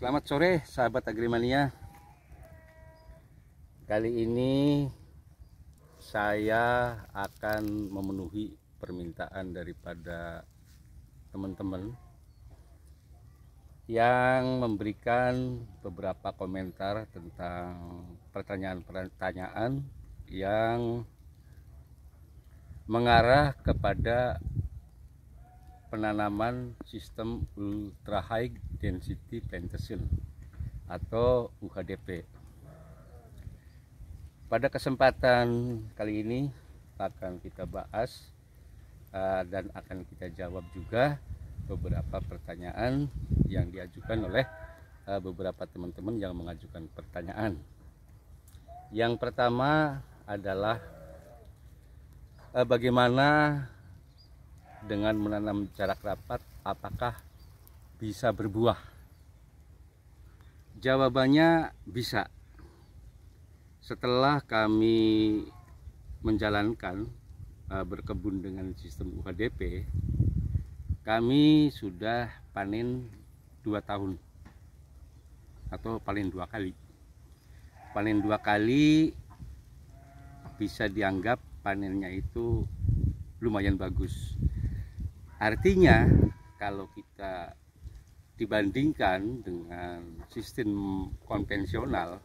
Selamat sore sahabat Agrimania. Kali ini saya akan memenuhi permintaan daripada teman-teman yang memberikan beberapa komentar tentang pertanyaan-pertanyaan yang mengarah kepada penanaman sistem ultra high density plantation atau UHDP. Pada kesempatan kali ini akan kita bahas dan akan kita jawab juga beberapa pertanyaan yang diajukan oleh beberapa teman-teman yang mengajukan pertanyaan. Yang pertama adalah bagaimana dengan menanam jarak rapat, apakah bisa berbuah? Jawabannya bisa. Setelah kami menjalankan berkebun dengan sistem UHDP, kami sudah panen 2 tahun atau panen 2 kali. Panen 2 kali bisa dianggap panennya itu lumayan bagus. Artinya kalau kita dibandingkan dengan sistem konvensional,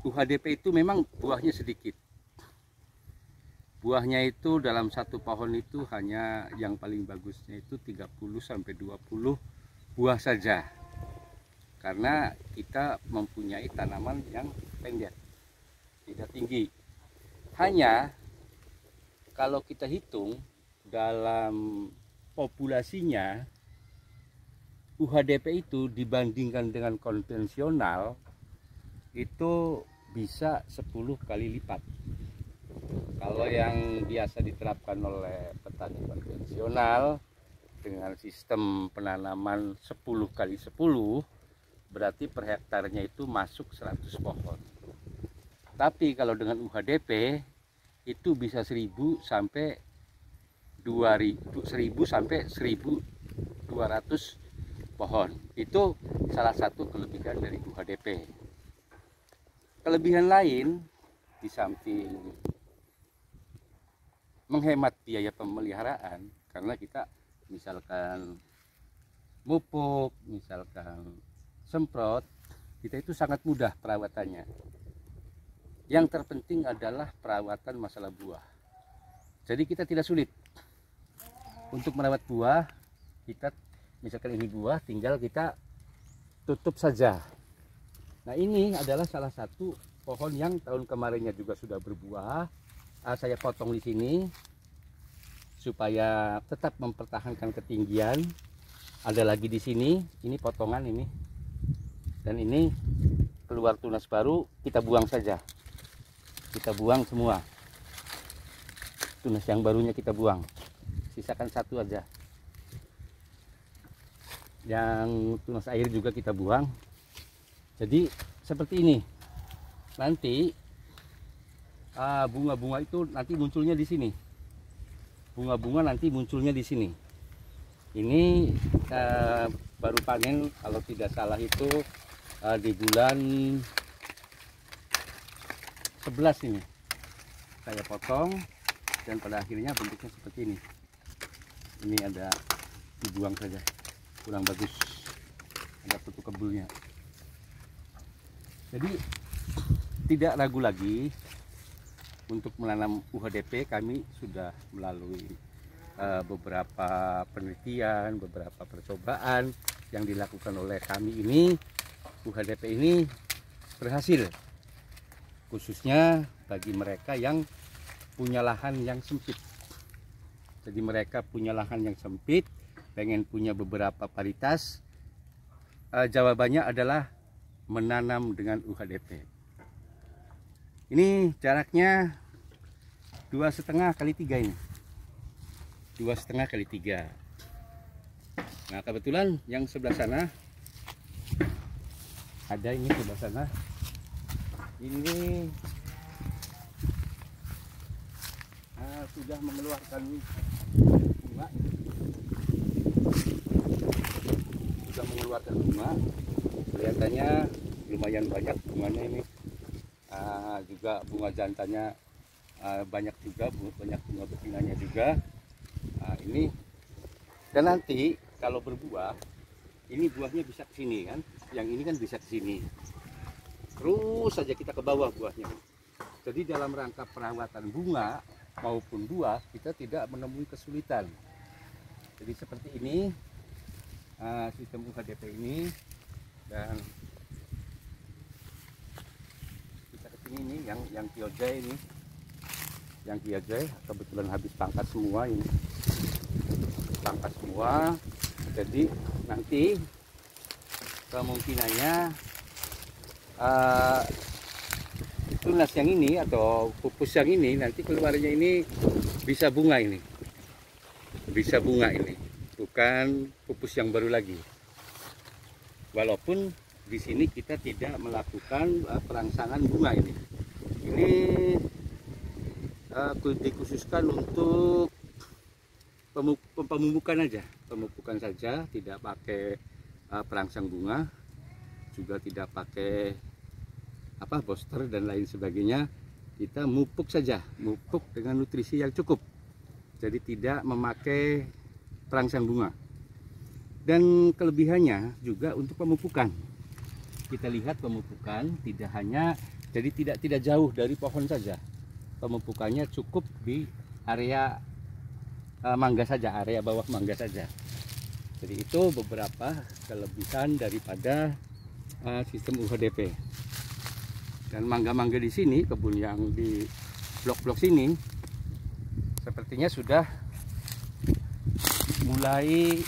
UHDP itu memang buahnya sedikit. Buahnya itu dalam satu pohon itu hanya yang paling bagusnya itu 30-20 buah saja. Karena kita mempunyai tanaman yang pendek, tidak tinggi. Hanya kalau kita hitung dalam populasinya, UHDP itu dibandingkan dengan konvensional itu bisa 10 kali lipat. Kalau yang biasa diterapkan oleh petani konvensional dengan sistem penanaman 10 kali 10, berarti per hektarnya itu masuk 100 pohon. Tapi kalau dengan UHDP itu bisa 1000 sampai 1200 pohon. Itu salah satu kelebihan dari UHDP. Kelebihan lain di samping menghemat biaya pemeliharaan, karena kita misalkan mupuk, misalkan semprot, kita itu sangat mudah perawatannya. Yang terpenting adalah perawatan masalah buah. Jadi kita tidak sulit untuk merawat buah. Kita misalkan ini buah, tinggal kita tutup saja. Nah, ini adalah salah satu pohon yang tahun kemarinnya juga sudah berbuah. Saya potong di sini supaya tetap mempertahankan ketinggian. Ada lagi di sini, ini potongan ini. Dan ini keluar tunas baru, kita buang saja. Kita buang semua. Tunas yang barunya kita buang. Sisakan satu aja. Yang tunas air juga kita buang. Jadi seperti ini. Nanti bunga-bunga itu nanti munculnya di sini. Bunga-bunga nanti munculnya di sini. Ini baru panen kalau tidak salah itu di bulan 11 ini. Saya potong dan pada akhirnya bentuknya seperti ini. Ini ada, dibuang saja, kurang bagus, ada tutup kebulnya. Jadi tidak ragu lagi untuk menanam UHDP. Kami sudah melalui beberapa penelitian, beberapa percobaan yang dilakukan oleh kami ini. UHDP ini berhasil, khususnya bagi mereka yang punya lahan yang sempit. Jadi mereka punya lahan yang sempit, pengen punya beberapa varietas. Jawabannya adalah menanam dengan UHDP. Ini jaraknya 2,5 kali 3 ini. 2,5 kali 3. Nah, kebetulan yang sebelah sana ada, ini sebelah sana. Ini sudah mengeluarkan bunga. Sudah mengeluarkan bunga. kelihatannya lumayan banyak bunganya ini. Juga bunga jantannya banyak juga, banyak bunga betinanya juga. Ini dan nanti kalau berbuah, ini buahnya bisa ke sini kan, yang ini kan bisa ke sini, terus saja kita ke bawah buahnya. Jadi dalam rangka perawatan bunga maupun buah kita tidak menemui kesulitan. Jadi seperti ini sistem UHDP ini, dan kita kesini nih yang Kyojai ini, yang Kyojai kebetulan habis pangkas semua ini, pangkas semua. Jadi nanti kemungkinannya tunas yang ini atau pupus yang ini nanti keluarnya ini bisa bunga ini, bisa bunga ini, bukan pupus yang baru lagi. Walaupun di sini kita tidak melakukan perangsangan bunga ini dikhususkan untuk pemupukan aja, pemupukan saja, tidak pakai perangsang bunga, juga tidak pakai booster dan lain sebagainya. Kita mupuk saja, mupuk dengan nutrisi yang cukup, jadi tidak memakai perangsang bunga. Dan kelebihannya juga untuk pemupukan, kita lihat pemupukan tidak hanya, jadi tidak jauh dari pohon saja, pemupukannya cukup di area mangga saja, area bawah mangga saja. Jadi itu beberapa kelebihan daripada sistem UHDP. Dan mangga-mangga di sini, kebun yang di blok-blok sini, sepertinya sudah mulai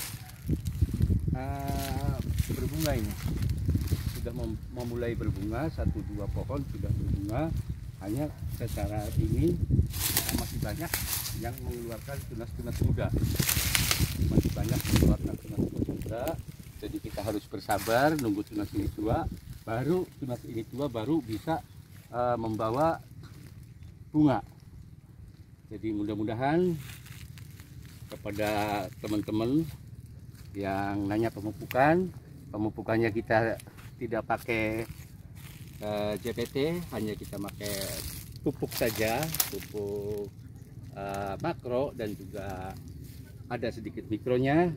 berbunga ini, sudah memulai berbunga, 1-2 pohon sudah berbunga. Hanya secara ini masih banyak yang mengeluarkan tunas-tunas muda, masih banyak mengeluarkan tunas-tunas muda. Jadi kita harus bersabar nunggu tunas ini tua, baru tunas ini tua baru bisa membawa bunga. Jadi mudah-mudahan kepada teman-teman yang nanya pemupukannya kita tidak pakai JPT, hanya kita pakai pupuk saja, pupuk makro dan juga ada sedikit mikronya.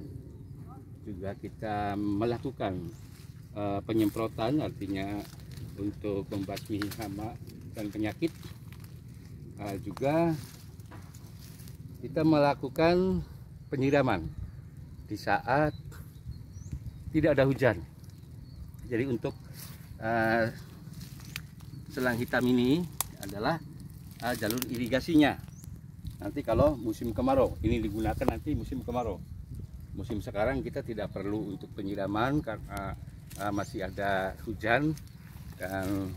Juga kita melakukan penyemprotan, artinya untuk membasmi hama dan penyakit. Juga kita melakukan penyiraman di saat tidak ada hujan. Jadi untuk selang hitam ini adalah jalur irigasinya. Nanti kalau musim kemarau, ini digunakan nanti musim kemarau. Musim sekarang kita tidak perlu untuk penyiraman karena masih ada hujan, dan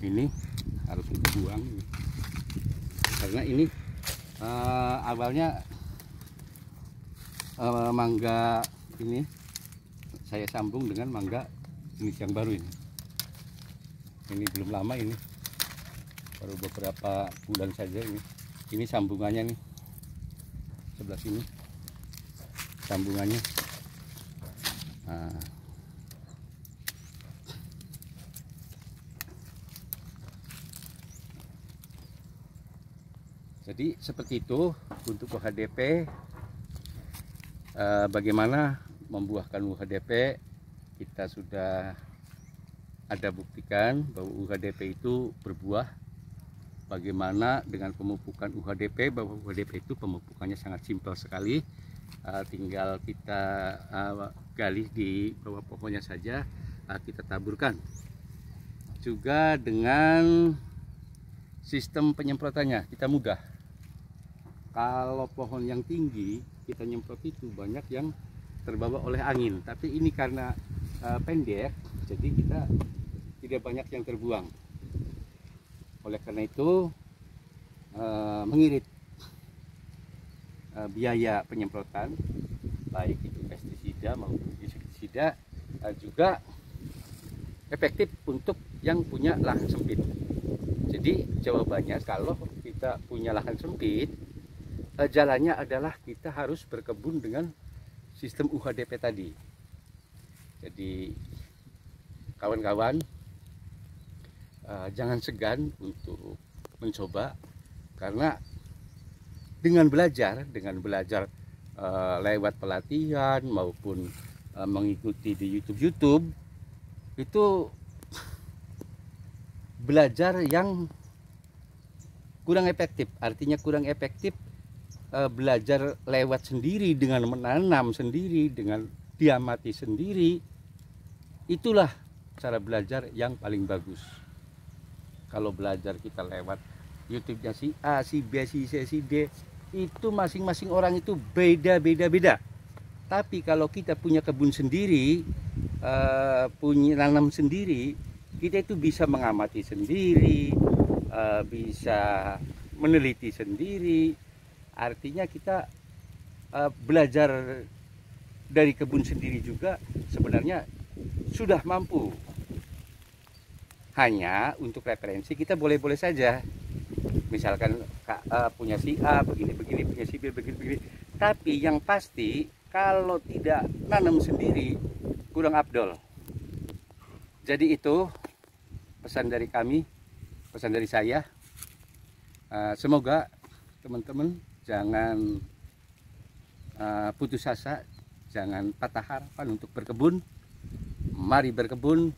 ini harus kita buang karena ini awalnya mangga ini saya sambung dengan mangga jenis yang baru ini. Ini belum lama, ini baru beberapa bulan saja ini. Ini sambungannya nih, sebelah sini sambungannya. Jadi seperti itu untuk UHDP. Bagaimana membuahkan UHDP, kita sudah ada buktikan bahwa UHDP itu berbuah. Bagaimana dengan pemupukan UHDP, bahwa UHDP itu pemupukannya sangat simpel sekali, tinggal kita gali di bawah pohonnya saja, kita taburkan. Juga dengan sistem penyemprotannya kita mudah. Kalau pohon yang tinggi kita nyemprot itu banyak yang terbawa oleh angin, tapi ini karena pendek, jadi kita tidak banyak yang terbuang. Oleh karena itu mengirit biaya penyemprotan, baik itu pestisida maupun insektisida, juga efektif untuk yang punya lahan sempit. Jadi jawabannya, kalau kita punya lahan sempit, jalannya adalah kita harus berkebun dengan sistem UHDP tadi. Jadi kawan-kawan jangan segan untuk mencoba, karena dengan belajar lewat pelatihan maupun mengikuti di YouTube itu belajar yang kurang efektif. Artinya kurang efektif belajar lewat sendiri, dengan menanam sendiri, dengan diamati sendiri. Itulah cara belajar yang paling bagus. Kalau belajar kita lewat YouTube-nya si A, si B, si C, si D, itu masing-masing orang itu beda. Tapi kalau kita punya kebun sendiri, punya nanam sendiri, kita itu bisa mengamati sendiri, bisa meneliti sendiri. Artinya kita belajar dari kebun sendiri juga sebenarnya sudah mampu. Hanya untuk referensi kita boleh-boleh saja. Misalkan punya si A begini, punya si B begini. Tapi yang pasti kalau tidak nanam sendiri kurang afdol. Jadi itu pesan dari kami, pesan dari saya. Semoga teman-teman jangan putus asa, jangan patah harapan untuk berkebun. Mari berkebun.